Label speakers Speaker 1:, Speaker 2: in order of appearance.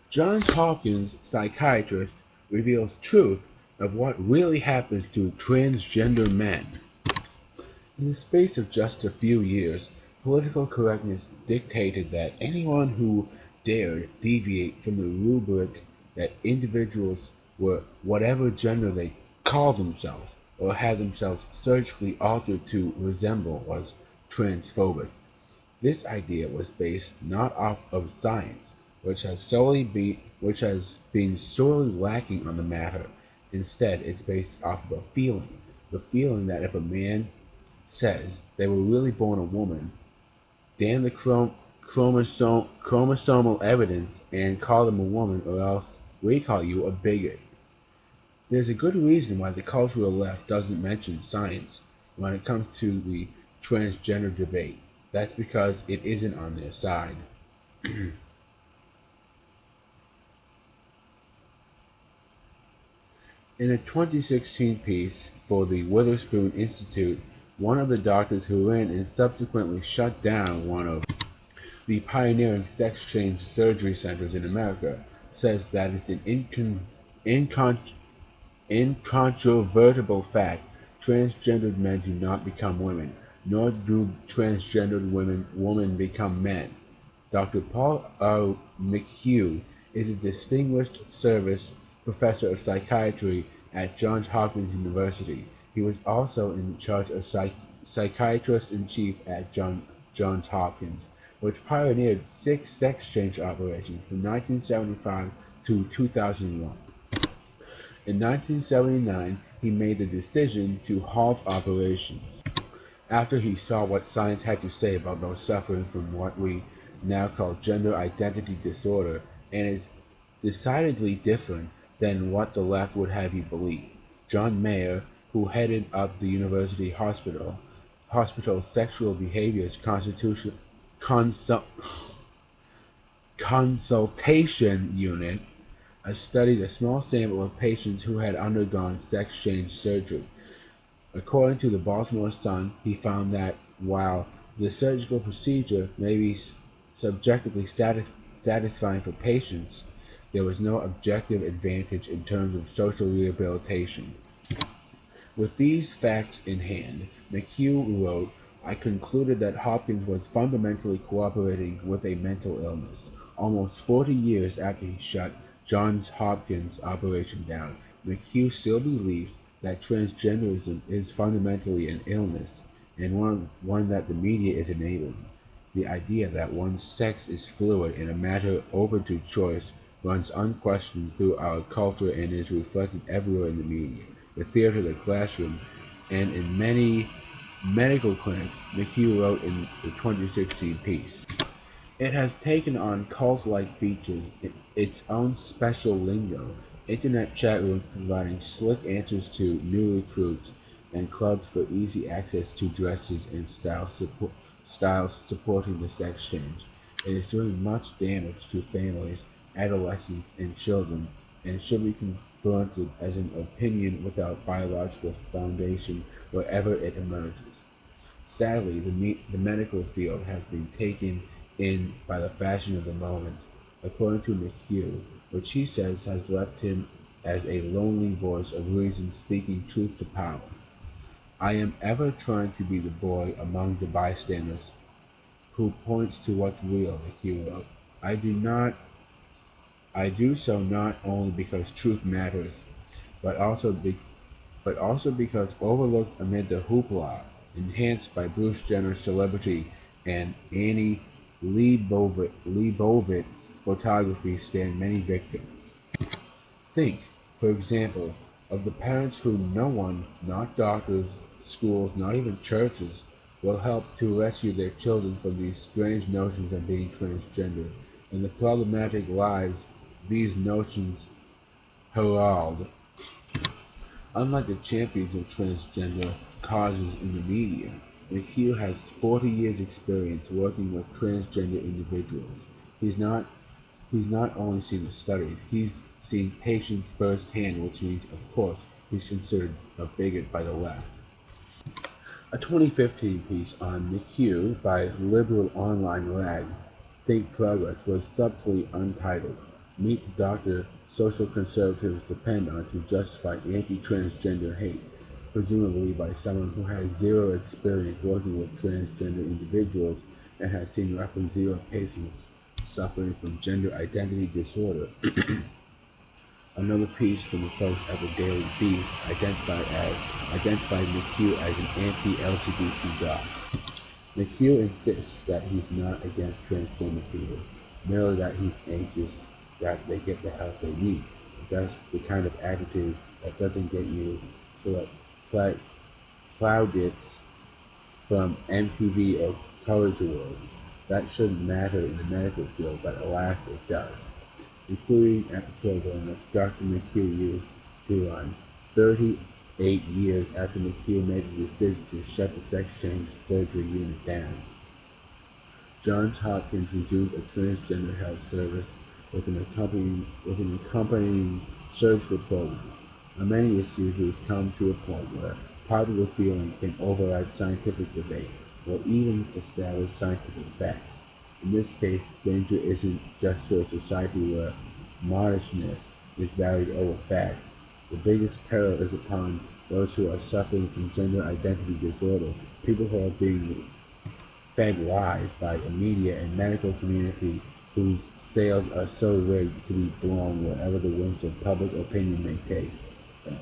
Speaker 1: Johns Hopkins psychiatrist reveals truth of what really happens to transgender men. In the space of just a few years, political correctness dictated that anyone who dared deviate from the rubric that individuals were whatever gender they called themselves or had themselves surgically altered to resemble was transphobic. This idea was based not off of science, which has been sorely lacking on the matter. Instead, it's based off of a feeling, the feeling that if a man says they were really born a woman, damn the chromosomal evidence and call them a woman, or else we call you a bigot. There's a good reason why the cultural left doesn't mention science when it comes to the transgender debate. That's because it isn't on their side. In a 2016 piece for the Witherspoon Institute, one of the doctors who ran and subsequently shut down one of the pioneering sex change surgery centers in America says that it's an incon- incontrovertible fact transgendered men do not become women, nor do transgendered women become men. Dr. Paul R. McHugh is a distinguished service professor of psychiatry at Johns Hopkins University. He was also in charge of psychiatrist-in-chief at Johns Hopkins, which pioneered six sex change operations from 1975 to 2001. In 1979, he made the decision to halt operations after he saw what science had to say about those suffering from what we now call gender identity disorder, and it's decidedly different than what the left would have you believe. John Mayer, who headed up the university hospital's sexual behaviors consul, consultation unit, studied a small sample of patients who had undergone sex change surgery. According to the Baltimore Sun, he found that while the surgical procedure may be subjectively satisfying for patients, there was no objective advantage in terms of social rehabilitation. With these facts in hand, McHugh wrote, I concluded that Hopkins was fundamentally cooperating with a mental illness. Almost 40 years after he shut Johns Hopkins operation down, McHugh still believes that transgenderism is fundamentally an illness, and one that the media is enabling. The idea that one's sex is fluid and a matter open to choice runs unquestioned through our culture and is reflected everywhere in the media, the theater, the classroom, and in many medical clinics, McHugh wrote in the 2016 piece. It has taken on cult-like features, its own special lingo, internet chat rooms providing slick answers to new recruits, and clubs for easy access to dresses and styles supporting the sex change. It is doing much damage to families, adolescents, and children, and should be confronted as an opinion without biological foundation wherever it emerges. Sadly, the medical field has been taken in by the fashion of the moment, according to McHugh, which he says has left him as a lonely voice of reason speaking truth to power. I am ever trying to be the boy among the bystanders who points to what's real, McHugh wrote. I do so not only because truth matters, but also because overlooked amid the hoopla, enhanced by Bruce Jenner's celebrity and Annie Leibovitz photography stand many victims. Think, for example, of the parents whom no one, not doctors, schools, not even churches, will help to rescue their children from these strange notions of being transgender, and the problematic lives these notions herald. Unlike the champions of transgender causes in the media, McHugh has 40 years experience working with transgender individuals. He's not He's not only seen the studies, he's seen patients firsthand, which means, of course, he's considered a bigot by the left. A 2015 piece on McHugh by liberal online rag Think Progress was subtly untitled. Meet the doctor social conservatives depend on to justify anti-transgender hate, presumably by someone who has zero experience working with transgender individuals and has seen roughly zero patients suffering from gender identity disorder. Another piece from the folks at the Daily Beast identified McHugh as an anti-LGBT doc. McHugh insists that he's not against transgender people, merely that he's anxious that they get the help they need. That's the kind of attitude that doesn't get you plaudits from MTV or College Awards. That shouldn't matter in the medical field, but alas it does. Including at the program which Dr. McHugh used to run 38 years after McHugh made the decision to shut the sex change surgery unit down. Johns Hopkins resumed a transgender health service with an accompanying surgical program. On many issues, it has come to a point where popular feeling can override scientific debate or even establish scientific facts. In this case, danger isn't just for a society where modishness is valued over facts. The biggest peril is upon those who are suffering from gender identity disorder, people who are being fed lies by the media and medical community whose sails are so rigged to be blown wherever the winds of public opinion may take them.